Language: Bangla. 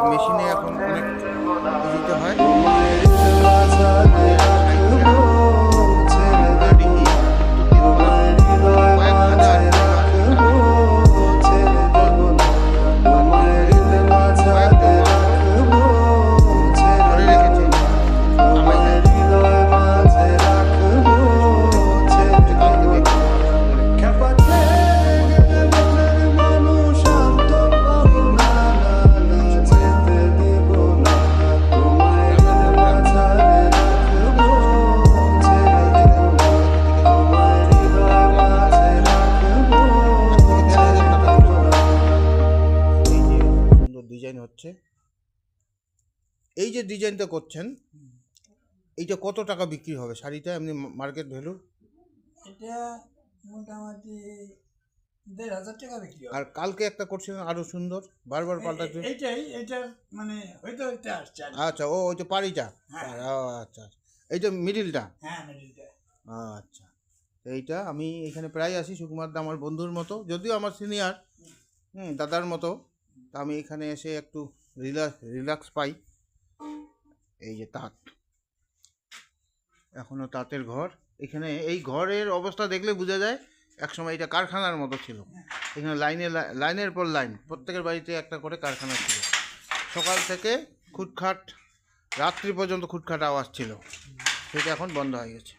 মেশিনে এখন অনেক দিতে হয়। ডিজাইন হচ্ছে, এই যে ডিজাইনটা করছেন এইটা কত টাকা বিক্রি হবে শাড়িটা এমনি মার্কেট ভ্যালু? এটা মোটামুটি ১,৫০০ টাকা বিক্রি হবে। আর কালকে একটা করছিলেন আরো সুন্দর, বারবার পাল্টাচ্ছে। এইটার মানে হয়তো এটা আসছে। আচ্ছা, ও ওই যে পাড়িটা। আচ্ছা, এইটা মিডিলটা। হ্যাঁ, মিডিলটা। আচ্ছা, এইটা আমি এখানে প্রায় আসি। সুকুমার দা আমার বন্ধুর মতো, যদিও আমার সিনিয়র, দাদার মতো। তা আমি এখানে এসে একটু রিল্যাক্স পাই। এই যে তাঁত, এখনো তাঁতের ঘর। এখানে এই ঘরের অবস্থা দেখলে বোঝা যায় একসময় এটা কারখানার মতো ছিল। এখানে লাইনের পর লাইন, প্রত্যেকের বাড়িতে একটা করে কারখানা ছিল। সকাল থেকে খুটখাট রাত্রি পর্যন্ত খুটখাট আওয়াজ ছিল, সেটা এখন বন্ধ হয়ে গেছে।